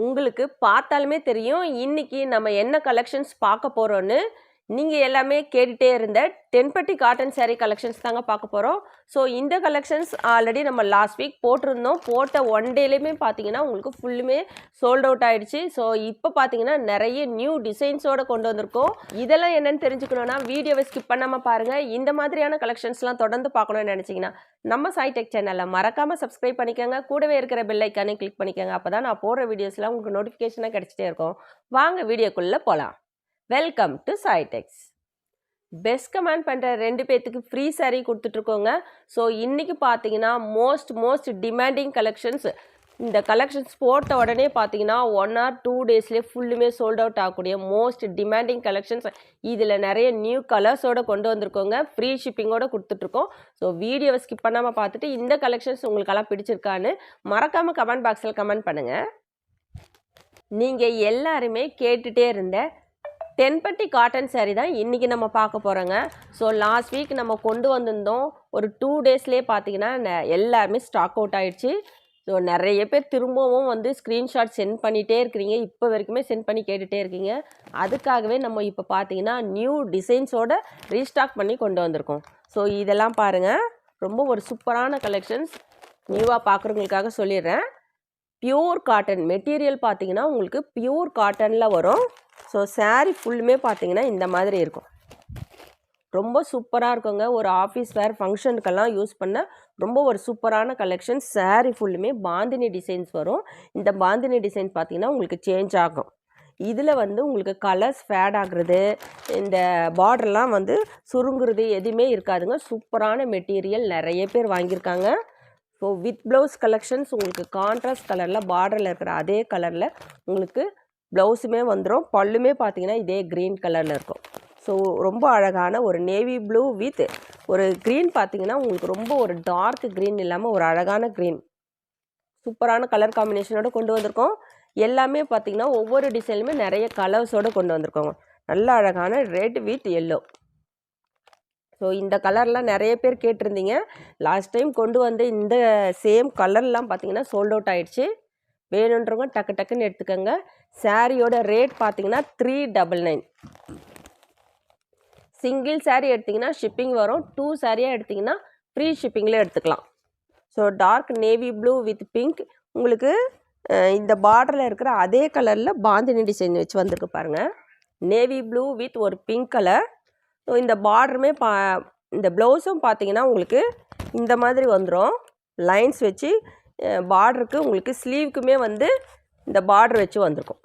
உங்களுக்கு பார்த்தாலுமே தெரியும் இன்னைக்கு நம்ம என்ன கலெக்ஷன்ஸ் பார்க்க போறோம்னு. நீங்க எல்லாமே கேட்டுட்டே இருந்த தென்பட்டி காட்டன் saree கலெக்ஷன்ஸ் தாங்க பார்க்க போறோம். ஸோ இந்த கலெக்ஷன்ஸ் ஆல்ரெடி நம்ம லாஸ்ட் வீக் போட்டிருந்தோம். போட்ட ஒன் டேலையுமே பார்த்தீங்கன்னா உங்களுக்கு ஃபுல்லுமே சோல்ட் அவுட் ஆயிடுச்சு. ஸோ இப்போ பார்த்தீங்கன்னா நிறைய நியூ டிசைன்ஸோட கொண்டு வந்திருக்கோம். இதெல்லாம் என்னன்னு தெரிஞ்சுக்கணும்னா வீடியோவை ஸ்கிப் பண்ணாம பாருங்க. இந்த மாதிரியான கலெக்ஷன்ஸ்லாம் தொடர்ந்து பார்க்கணும்னு நினைச்சீங்கன்னா நம்ம சாய் டெக் சேனலை மறக்காம சப்ஸ்கிரைப் பண்ணிக்கோங்க. கூடவே இருக்கிற பெல் ஐக்கானே கிளிக் பண்ணிக்கோங்க. அப்பதான் நான் போடுற வீடியோஸ்லாம் உங்களுக்கு நோட்டிஃபிகேஷனாக கிடைச்சிட்டே இருக்கும். வாங்க வீடியோக்குள்ள போகலாம். Welcome to Sai techs. Best comment பண்ணுற 2 பேர்த்துக்கு ஃப்ரீ saree கொடுத்துட்ருக்கோங்க. ஸோ இன்றைக்கி பார்த்தீங்கன்னா மோஸ்ட் டிமாண்டிங் கலெக்ஷன்ஸ். இந்த கலெக்ஷன்ஸ் போட்ட உடனே பார்த்தீங்கன்னா 1 or 2 டேஸ்லேயே ஃபுல்லுமே சோல்ட் அவுட் ஆகக்கூடிய மோஸ்ட் டிமாண்டிங் கலெக்ஷன்ஸ். இதில் நிறைய நியூ கலர்ஸோடு கொண்டு வந்திருக்கோங்க. ஃப்ரீ ஷிப்பிங்கோடு கொடுத்துட்ருக்கோம். ஸோ வீடியோவை ஸ்கிப் பண்ணாமல் பார்த்துட்டு இந்த கலெக்ஷன்ஸ் உங்களுக்கெல்லாம் பிடிச்சிருக்கான்னு மறக்காமல் கமெண்ட் பாக்ஸில் கமெண்ட் பண்ணுங்கள். நீங்கள் எல்லாருமே கேட்டுகிட்டே இருந்த தென்பட்டி காட்டன் saree தான் இன்றைக்கி நம்ம பார்க்க போகிறோங்க. ஸோ லாஸ்ட் வீக் நம்ம கொண்டு வந்திருந்தோம். ஒரு 2 டேஸ்லேயே பார்த்தீங்கன்னா எல்லாருமே ஸ்டாக் அவுட் ஆகிடுச்சு. ஸோ நிறைய பேர் திரும்பவும் வந்து ஸ்க்ரீன்ஷாட் சென்ட் பண்ணிகிட்டே இருக்கிறீங்க. இப்போ வரைக்குமே சென்ட் பண்ணி கேட்டுகிட்டே இருக்கீங்க. அதுக்காகவே நம்ம இப்போ பார்த்தீங்கன்னா நியூ டிசைன்ஸோட ரீஸ்டாக் பண்ணி கொண்டு வந்திருக்கோம். ஸோ இதெல்லாம் பாருங்கள், ரொம்ப ஒரு சூப்பரான கலெக்ஷன்ஸ். நியூவாக பார்க்குறவங்களுக்காக சொல்லிடுறேன். பியூர் காட்டன் மெட்டீரியல் பார்த்தீங்கன்னா உங்களுக்கு பியூர் காட்டனில் வரும். ஸோ saree ஃபுல்லுமே பார்த்தீங்கன்னா இந்த மாதிரி இருக்கும். ரொம்ப சூப்பராக இருக்குங்க. ஒரு ஆஃபீஸ் வேர் ஃபங்க்ஷனுக்கெல்லாம் யூஸ் பண்ண ரொம்ப ஒரு சூப்பரான கலெக்ஷன். saree ஃபுல்லுமே பாந்தினி டிசைன்ஸ் வரும். இந்த பாந்தினி டிசைன் பார்த்தீங்கன்னா உங்களுக்கு சேஞ்ச் ஆகும். இதில் வந்து உங்களுக்கு கலர்ஸ் ஃபேட் ஆகுறது, இந்த பார்டர்லாம் வந்து சுருங்குறது எதுவுமே இருக்காதுங்க. சூப்பரான மெட்டீரியல், நிறைய பேர் வாங்கியிருக்காங்க. ஸோ வித் ப்ளவுஸ் கலெக்ஷன்ஸ் உங்களுக்கு கான்ட்ராஸ்ட் கலரில் பார்டரில் இருக்கிற அதே கலரில் உங்களுக்கு ப்ளவுஸுமே வந்துடும். பல்லுமே பார்த்தீங்கன்னா இதே க்ரீன் கலரில் இருக்கும். ஸோ ரொம்ப அழகான ஒரு நேவி ப்ளூ வித் ஒரு க்ரீன் பார்த்தீங்கன்னா உங்களுக்கு ரொம்ப ஒரு டார்க் க்ரீன் இல்லாமல் ஒரு அழகான க்ரீன், சூப்பரான கலர் காம்பினேஷனோடு கொண்டு வந்திருக்கோம். எல்லாமே பார்த்தீங்கன்னா ஒவ்வொரு டிசைனுமே நிறைய கலர்ஸோடு கொண்டு வந்திருக்கோங்க. நல்ல அழகான ரெட் வித் எல்லோ. ஸோ இந்த கலர்லாம் நிறைய பேர் கேட்டிருந்தீங்க. லாஸ்ட் டைம் கொண்டு வந்து இந்த சேம் கலர்லாம் பார்த்தீங்கன்னா சோல்ட் அவுட் ஆகிடுச்சு. வேணுன்றவங்க டக்கு டக்குன்னு எடுத்துக்கோங்க. சாரியோட ரேட் பார்த்தீங்கன்னா 399. சிங்கிள் saree எடுத்திங்கன்னா ஷிப்பிங் வரும். 2 சாரியாக எடுத்திங்கன்னா ஃப்ரீ ஷிப்பிங்கில் எடுத்துக்கலாம். So dark navy blue with pink, உங்களுக்கு இந்த பார்டரில் இருக்கிற அதே கலரில் பாந்தினி டிசைன் வச்சு வந்திருக்கு பாருங்கள். நேவி ப்ளூ வித் ஒரு பிங்க் கலர். ஸோ இந்த பார்டருமே இந்த ப்ளவுஸும் பார்த்தீங்கன்னா உங்களுக்கு இந்த மாதிரி வந்துடும். லைன்ஸ் வச்சு பார்டருக்கு உங்களுக்கு ஸ்லீவுக்குமே வந்து இந்த பார்டர் வச்சு வந்திருக்கும்.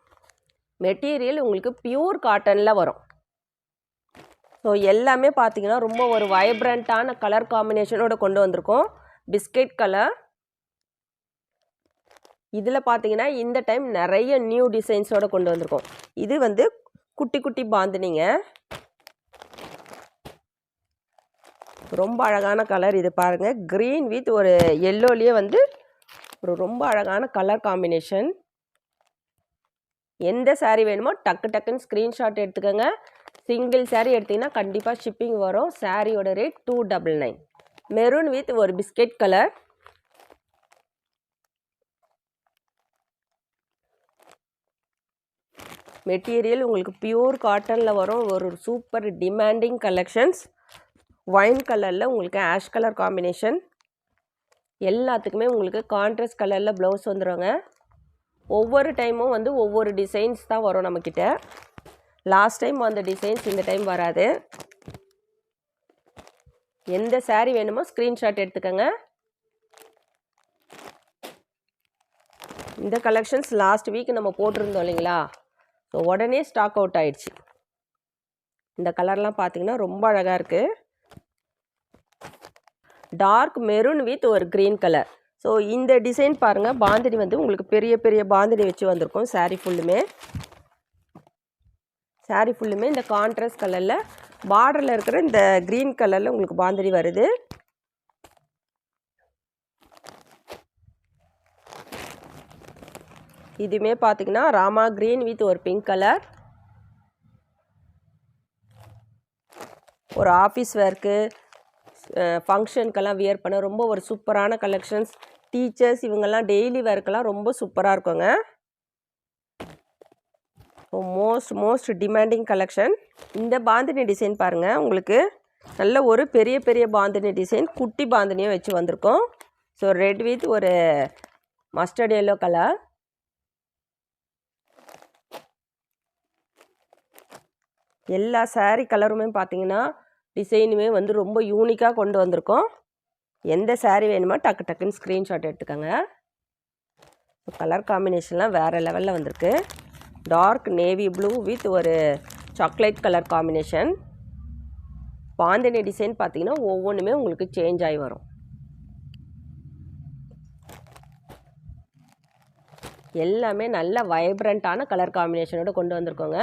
மெட்டீரியல் உங்களுக்கு பியூர் காட்டனில் வரும். ஸோ எல்லாமே பார்த்தீங்கன்னா ரொம்ப ஒரு வைப்ரண்ட்டான கலர் காம்பினேஷனோடு கொண்டு வந்திருக்கோம். Biscuit colour. இதில் பார்த்தீங்கன்னா இந்த டைம் நிறைய நியூ டிசைன்ஸோடு கொண்டு வந்திருக்கோம். இது வந்து குட்டி குட்டி பாந்தினிங்க. ரொம்ப அழகான கலர். இது பாருங்கள், க்ரீன் வித் ஒரு எல்லோலேயே வந்து ஒரு ரொம்ப அழகான கலர் காம்பினேஷன். எந்த saree வேணுமோ டக்கு டக்குன்னு ஸ்க்ரீன்ஷாட் எடுத்துக்கோங்க. சிங்கிள் saree எடுத்திங்கன்னா கண்டிப்பாக ஷிப்பிங் வரும். சாரியோட ரேட் 299. மெரூன் வித் ஒரு பிஸ்கெட் கலர். மெட்டீரியல் உங்களுக்கு பியூர் காட்டனில் வரும். ஒரு சூப்பர் டிமாண்டிங் கலெக்ஷன்ஸ். ஒயின் கலரில் உங்களுக்கு ஆஷ் கலர் காம்பினேஷன். எல்லாத்துக்குமே உங்களுக்கு கான்ட்ராஸ்ட் கலரில் ப்ளவுஸ் வந்துடுங்க. ஒவ்வொரு டைமும் வந்து ஒவ்வொரு டிசைன்ஸ் தான் வரும் நம்மக்கிட்ட. லாஸ்ட் டைம் வந்த டிசைன்ஸ் இந்த டைம் வராது. எந்த saree வேணுமோ ஸ்க்ரீன்ஷாட் எடுத்துக்கோங்க. இந்த கலெக்ஷன்ஸ் லாஸ்ட் வீக் நம்ம போட்டிருந்தோம் இல்லைங்களா? ஸோ உடனே ஸ்டாக் அவுட் ஆயிடுச்சு. இந்த கலர்லாம் பார்த்தீங்கன்னா ரொம்ப அழகாக இருக்குது. டார்க் மெரூன் வித் ஒரு க்ரீன் கலர். ஸோ இந்த டிசைன் பாருங்கள், பாந்தினி வந்து உங்களுக்கு பெரிய பெரிய பாந்தினி வச்சு வந்திருக்கும். saree ஃபுல்லுமே இந்த கான்ட்ராஸ்ட் கலரில் பார்டரில் இருக்கிற இந்த க்ரீன் கலரில் உங்களுக்கு பாந்தினி வருது. இதுவுமே பார்த்தீங்கன்னா ராமா க்ரீன் வித் ஒரு பிங்க் கலர். ஒரு ஆஃபீஸ் வேர்க்கு ஃபங்க்ஷனுக்கெல்லாம் வியர் பண்ண ரொம்ப ஒரு சூப்பரான கலெக்ஷன்ஸ். டீச்சர்ஸ் இவங்கெல்லாம் டெய்லி வேர்க்கெல்லாம் ரொம்ப சூப்பராக இருக்குங்க. So most demanding collection. இந்த பாந்தினி டிசைன் பாருங்கள், உங்களுக்கு நல்ல ஒரு பெரிய பெரிய பாந்தினி டிசைன், குட்டி பாந்தினியும் வச்சு வந்திருக்கோம். ஸோ ரெட் வித் ஒரு மஸ்டர்ட் எல்லோ கலர். எல்லா saree கலருமே பார்த்தீங்கன்னா டிசைனுமே வந்து ரொம்ப யூனிக்காக கொண்டு வந்திருக்கோம். எந்த saree வேணுமோ டக்குன்னு ஸ்க்ரீன்ஷாட் எடுத்துக்கோங்க. கலர் காம்பினேஷன்லாம் வேறு லெவலில் வந்திருக்கு. டார்க் நேவி ப்ளூ வித் ஒரு chocolate colour combination. Bandhani design பார்த்தீங்கன்னா ஒவ்வொன்றுமே உங்களுக்கு சேஞ்ச் ஆகி வரும். எல்லாமே நல்ல வைப்ரண்ட்டான கலர் காம்பினேஷனோடு கொண்டு வந்திருக்கோங்க.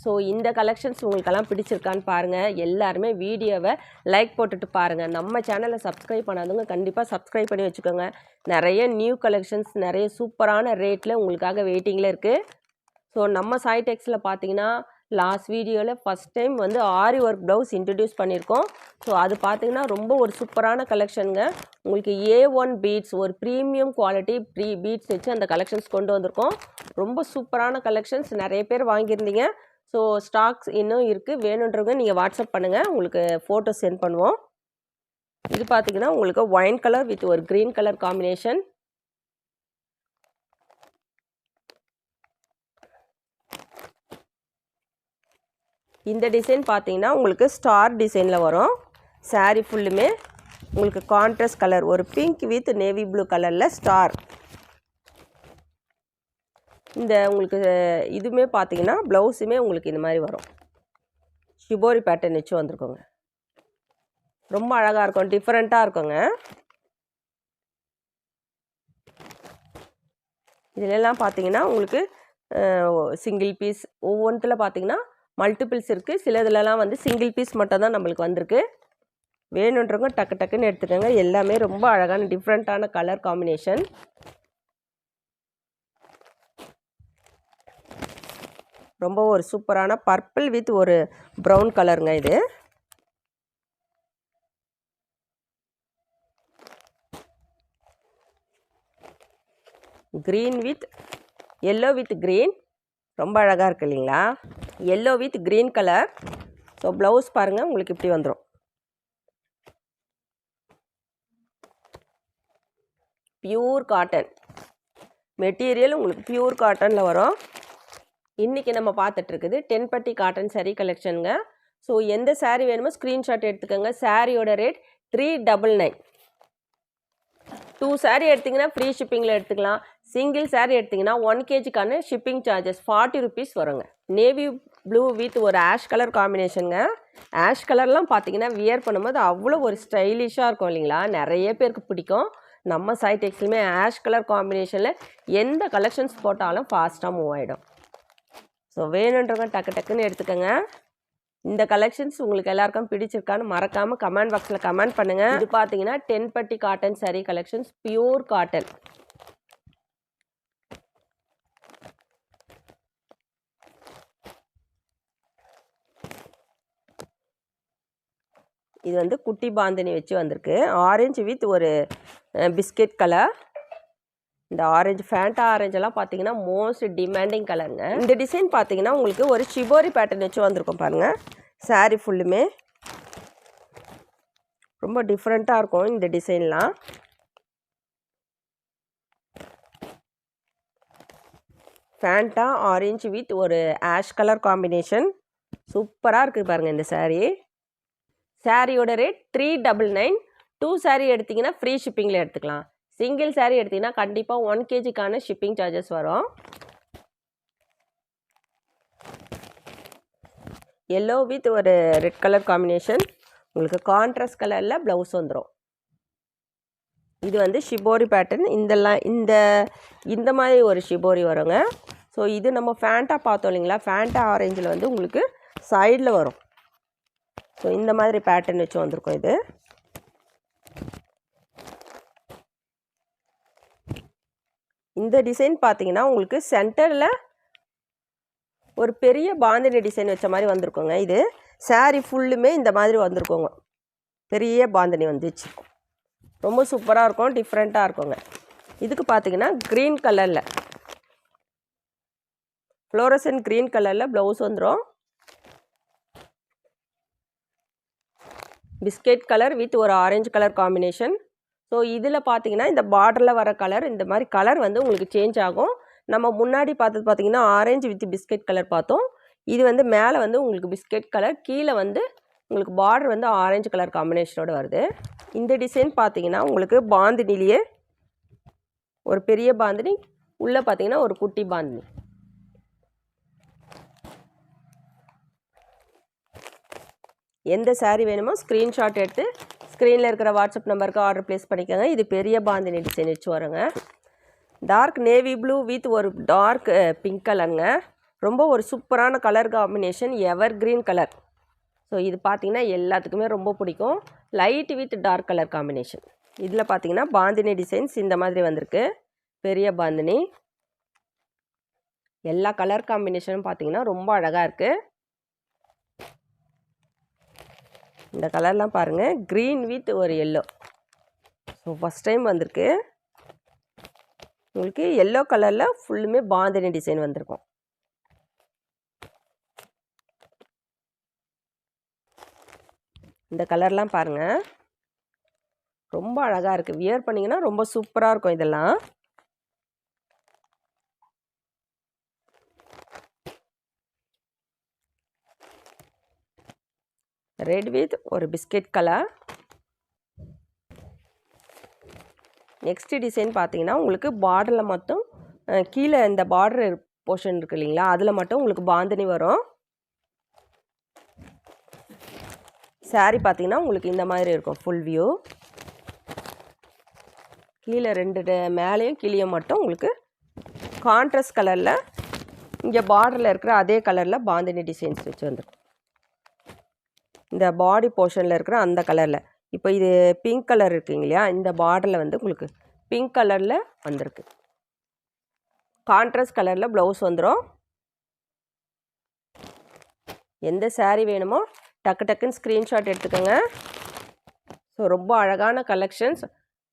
ஸோ இந்த கலெக்ஷன்ஸ் உங்களுக்கெல்லாம் பிடிச்சிருக்கான்னு பாருங்கள். எல்லாருமே வீடியோவை லைக் போட்டுட்டு பாருங்கள். நம்ம சேனலை சப்ஸ்கிரைப் பண்ணாதவங்க கண்டிப்பாக சப்ஸ்கிரைப் பண்ணி வச்சுக்கோங்க. நிறைய நியூ கலெக்ஷன்ஸ் நிறைய சூப்பரான ரேட்டில் உங்களுக்காக வெயிட்டிங்கில் இருக்குது. ஸோ நம்ம சாய் டெக்ஸில் பார்த்தீங்கன்னா லாஸ்ட் வீடியோவில் ஃபஸ்ட் டைம் வந்து ஆரி ஒர்க் ப்ளவுஸ் இன்ட்ரடியூஸ் பண்ணியிருக்கோம். ஸோ அது பார்த்திங்கன்னா ரொம்ப ஒரு சூப்பரான கலெக்ஷனுங்க. உங்களுக்கு A1 பீட்ஸ் ஒரு ப்ரீமியம் குவாலிட்டி பீட்ஸ் வச்சு அந்த கலெக்ஷன்ஸ் கொண்டு வந்திருக்கோம். ரொம்ப சூப்பரான கலெக்ஷன்ஸ், நிறைய பேர் வாங்கியிருந்தீங்க. ஸோ ஸ்டாக்ஸ் இன்னும் இருக்குது. வேணுன்றவங்க நீங்கள் வாட்ஸ்அப் பண்ணுங்கள், உங்களுக்கு ஃபோட்டோ சென்ட் பண்ணுவோம். இது பார்த்திங்கன்னா உங்களுக்கு ஒயின் கலர் வித் ஒரு க்ரீன் கலர் காம்பினேஷன். இந்த டிசைன் பார்த்தீங்கன்னா உங்களுக்கு ஸ்டார் டிசைனில் வரும். saree ஃபுல்லுமே உங்களுக்கு கான்ட்ராஸ்ட் கலர் ஒரு பிங்க் வித் நேவி ப்ளூ கலரில் ஸ்டார். இந்த உங்களுக்கு இதுவுமே பார்த்தீங்கன்னா ப்ளவுஸுமே உங்களுக்கு இந்த மாதிரி வரும். ஷிபோரி பேட்டர்ன் வச்சு வந்திருக்கோங்க. ரொம்ப அழகாக இருக்கும், டிஃப்ரெண்ட்டாக இருக்குங்க. இதிலெல்லாம் பார்த்தீங்கன்னா உங்களுக்கு சிங்கிள் பீஸ், ஒவ்வொன்றில் பார்த்தீங்கன்னா மல்டிபிள்ஸ் இருக்குது. சிலதுலலாம் வந்து சிங்கிள் பீஸ் மட்டும் தான் நம்மளுக்கு வந்திருக்கு. வேணுன்றவங்க டக்குன்னு எடுத்துக்கோங்க. எல்லாமே ரொம்ப அழகான டிஃப்ரெண்ட்டான கலர் காம்பினேஷன். ரொம்ப ஒரு சூப்பரான பர்பிள் வித் ஒரு ப்ரௌன் கலருங்க. இது green with yellow with green, ரொம்ப அழகாக இருக்குது இல்லைங்களா? Yellow with green colour. So blouse பாருங்கள், உங்களுக்கு இப்படி வந்துடும். பியூர் காட்டன் மெட்டீரியல், உங்களுக்கு பியூர் காட்டனில் வரும். இன்றைக்கி நம்ம பார்த்துட்ருக்குது தென்பட்டி காட்டன் saree கலெக்ஷனுங்க. ஸோ எந்த saree வேணுமோ ஸ்க்ரீன்ஷாட் எடுத்துக்கோங்க. சாரியோட ரேட் 399. 2 saree எடுத்திங்கன்னா ஃப்ரீ ஷிப்பிங்கில் எடுத்துக்கலாம். சிங்கிள் saree எடுத்திங்கன்னா 1 kgக்கான ஷிப்பிங் சார்ஜஸ் 40 rupees வருங்க. நேவி ப்ளூ வித் ஒரு ஆஷ் கலர் காம்பினேஷனுங்க. ஆஷ் கலர்லாம் பார்த்தீங்கன்னா வியர் பண்ணும்போது அவ்வளோ ஒரு ஸ்டைலிஷாக இருக்கும் இல்லைங்களா? நிறைய பேருக்கு பிடிக்கும். நம்ம சாய் டெக்ஸ்லையுமே ஆஷ் கலர் காம்பினேஷனில் எந்த கலெக்ஷன்ஸ் போட்டாலும் ஃபாஸ்ட்டாக மூவ் ஆகிடும். ஸோ வேணுன்றவங்க டக்குன்னு எடுத்துக்கோங்க. இந்த கலெக்ஷன்ஸ் உங்களுக்கு எல்லாருக்கும் பிடிச்சிருக்கான்னு மறக்காமல் கமெண்ட் பாக்ஸில் கமெண்ட் பண்ணுங்கள். இது பார்த்தீங்கன்னா Thenpatti cotton saree collections, pure cotton. இது வந்து குட்டி பாந்தினி வச்சு வந்திருக்கு. ஆரஞ்சு வித் ஒரு பிஸ்கெட் கலர். இந்த ஆரஞ்சு ஃபேண்டா ஆரஞ்செல்லாம் பார்த்தீங்கன்னா மோஸ்ட் டிமாண்டிங் கலருங்க. இந்த டிசைன் பார்த்தீங்கன்னா உங்களுக்கு ஒரு ஷிபோரி பேட்டர்ன் வச்சு வந்திருக்கும் பாருங்கள். saree ஃபுல்லுமே ரொம்ப டிஃப்ரெண்ட்டாக இருக்கும் இந்த டிசைன்லாம். ஃபேண்டா ஆரஞ்சு வித் ஒரு ஆஷ் கலர் காம்பினேஷன். சூப்பராக இருக்குது பாருங்கள் இந்த saree. சாரியோட ரேட் 399. 2 saree எடுத்திங்கன்னா ஃப்ரீ ஷிப்பிங்கில் எடுத்துக்கலாம். சிங்கிள் saree எடுத்திங்கன்னா கண்டிப்பாக 1 kgக்கான ஷிப்பிங் சார்ஜஸ் வரும். எல்லோ வித் ஒரு ரெட் கலர் காம்பினேஷன். உங்களுக்கு கான்ட்ராஸ்ட் கலரில் ப்ளவுஸ் வந்துடும். இது வந்து ஷிபோரி பேட்டர்ன். இந்த மாதிரி ஒரு ஷிபோரி வருங்க. ஸோ இது நம்ம ஃபேண்டா பார்த்தோம் இல்லைங்களா? ஃபேண்டா ஆரஞ்சில் வந்து உங்களுக்கு சைடில் வரும். ஸோ இந்த மாதிரி பேட்டர்ன் வச்சு வந்திருக்கும். இது இந்த டிசைன் பார்த்தீங்கன்னா உங்களுக்கு சென்டரில் ஒரு பெரிய பாந்தினி டிசைன் வச்ச மாதிரி வந்திருக்கோங்க. இது saree ஃபுல்லுமே இந்த மாதிரி வந்திருக்கோங்க. பெரிய பாந்தினி வந்துச்சு. ரொம்ப சூப்பராக இருக்கும், டிஃப்ரெண்ட்டாக இருக்குங்க. இதுக்கு பார்த்தீங்கன்னா க்ரீன் கலரில் ஃப்ளோரசன்ட் க்ரீன் கலரில் ப்ளவுஸ் வந்துடும். பிஸ்கெட் கலர் வித் ஒரு ஆரஞ்சு கலர் காம்பினேஷன். ஸோ இதில் பார்த்தீங்கன்னா இந்த பார்டரில் வர கலர் இந்த மாதிரி கலர் வந்து உங்களுக்கு சேஞ்ச் ஆகும். நம்ம முன்னாடி பார்த்தது பார்த்தீங்கன்னா ஆரஞ்சு வித் பிஸ்கெட் கலர் பார்த்தோம். இது வந்து மேலே வந்து உங்களுக்கு பிஸ்கெட் கலர், கீழே வந்து உங்களுக்கு பார்டர் வந்து ஆரஞ்சு கலர் காம்பினேஷனோடு வருது. இந்த டிசைன் பார்த்தீங்கன்னா உங்களுக்கு பாந்தினிலேயே ஒரு பெரிய பாந்தினி, உள்ளே பார்த்தீங்கன்னா ஒரு குட்டி பாந்தினி. எந்த saree வேணுமோ ஸ்க்ரீன்ஷாட் எடுத்து ஸ்க்ரீனில் இருக்கிற வாட்ஸ்அப் நம்பருக்கு ஆர்டர் ப்ளேஸ் பண்ணிக்கோங்க. இது பெரிய பாந்தினி டிசைன் வச்சு வருங்க. டார்க் நேவி ப்ளூ வித் ஒரு டார்க் பிங்க் கலருங்க. ரொம்ப ஒரு சூப்பரான colour combination, evergreen colour. So இது பார்த்திங்கன்னா எல்லாத்துக்குமே ரொம்ப பிடிக்கும். Light with dark colour combination. இதில் பார்த்திங்கன்னா பாந்தினி டிசைன்ஸ் இந்த மாதிரி வந்திருக்கு. பெரிய பாந்தினி. எல்லா கலர் காம்பினேஷனும் பார்த்திங்கன்னா ரொம்ப அழகாக இருக்குது. இந்த கலர்லாம் பாருங்கள், க்ரீன் வித் ஒரு எல்லோ. ஸோ ஃபஸ்ட் டைம் வந்திருக்கு. உங்களுக்கு எல்லோ கலரில் ஃபுல்லுமே பாந்தினி டிசைன் வந்திருக்கும். இந்த கலர்லாம் பாருங்கள், ரொம்ப அழகாக இருக்குது. வியர் பண்ணிங்கன்னா ரொம்ப சூப்பராக இருக்கும். இதெல்லாம் ரெட் வித் ஒரு பிஸ்கெட் கலர். நெக்ஸ்ட் டிசைன் பார்த்தீங்கன்னா உங்களுக்கு பார்டரில் மட்டும் கீழே இந்த பார்டர் போர்ஷன் இருக்குது இல்லைங்களா, அதில் மட்டும் உங்களுக்கு பாந்தினி வரும். saree பார்த்தீங்கன்னா உங்களுக்கு இந்த மாதிரி இருக்கும் ஃபுல் வியூ. கீழே ரெண்டு மேலேயும் கீழேயும் மட்டும் உங்களுக்கு கான்ட்ராஸ்ட் கலரில் இங்கே பார்டரில் இருக்கிற அதே கலரில் பாந்தினி டிசைன்ஸ் வச்சு வந்துருக்கும். இந்த பாடி போர்ஷனில் இருக்கிற அந்த கலரில். இப்போ இது பிங்க் கலர் இருக்குங்க இல்லையா, இந்த பார்டரில் வந்து உங்களுக்கு பிங்க் கலரில் வந்திருக்கு. கான்ட்ராஸ்ட் கலரில் ப்ளவுஸ் வந்துடும். எந்த saree வேணுமோ டக்கு டக்குன்னு ஸ்க்ரீன்ஷாட் எடுத்துக்கோங்க. ஸோ ரொம்ப அழகான கலெக்ஷன்ஸ்.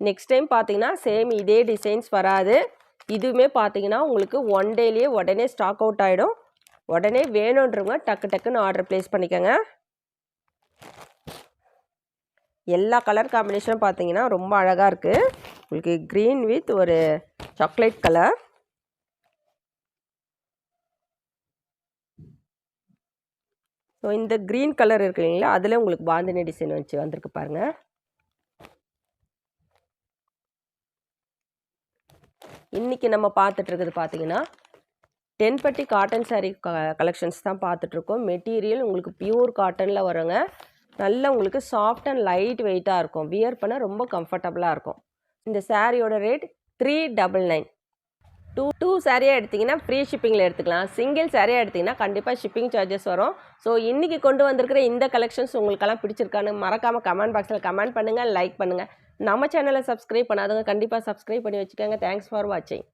நெக்ஸ்ட் டைம் பார்த்தீங்கன்னா சேம் இதே டிசைன்ஸ் வராது. இதுவுமே பார்த்தீங்கன்னா உங்களுக்கு ஒன் டேலேயே உடனே ஸ்டாக் அவுட் ஆகிடும். உடனே வேணுன்றவங்க டக்கு டக்குன்னு ஆர்டர் ப்ளேஸ் பண்ணிக்கோங்க. எல்லா கலர் காம்பினேஷனும் பார்த்தீங்கன்னா ரொம்ப அழகாக இருக்குது. உங்களுக்கு க்ரீன் வித் ஒரு சாக்லேட் கலர். ஸோ இந்த க்ரீன் கலர் இருக்கு இல்லைங்களா, அதில் உங்களுக்கு பாந்தினி டிசைன் வச்சு வந்திருக்கு பாருங்கள். இன்றைக்கி நம்ம பார்த்துட்ருக்குது பார்த்தீங்கன்னா தென்பட்டி காட்டன் saree கலெக்ஷன்ஸ் தான் பார்த்துட்ருக்கோம். மெட்டீரியல் உங்களுக்கு பியூர் காட்டனில் வருங்க. நல்ல உங்களுக்கு சாஃப்ட் அண்ட் லைட் வெயிட்டாக இருக்கும். வியர் பண்ண ரொம்ப கம்ஃபர்டபுளாக இருக்கும். இந்த சாரியோட ரேட் 399. டூ சாரியாக எடுத்திங்கன்னா ஃப்ரீ ஷிப்பிங்கில் எடுத்துக்கலாம். சிங்கிள் சாரியாக எடுத்திங்கன்னா கண்டிப்பாக ஷிப்பிங் சார்ஜஸ் வரும். ஸோ இன்றைக்கி கொண்டு வந்திருக்கிற இந்த கலெக்ஷன்ஸ் உங்களுக்கெல்லாம் பிடிச்சிருக்கான்னு மறக்காமல் கமெண்ட் பாக்ஸில் கமெண்ட் பண்ணுங்கள், லைக் பண்ணுங்கள். நம்ம சேனலை சப்ஸ்கிரைப் பண்ணாதவங்க கண்டிப்பாக சப்ஸ்கிரைப் பண்ணி வச்சுக்கோங்க. தேங்க்ஸ் ஃபார் வாட்சிங்.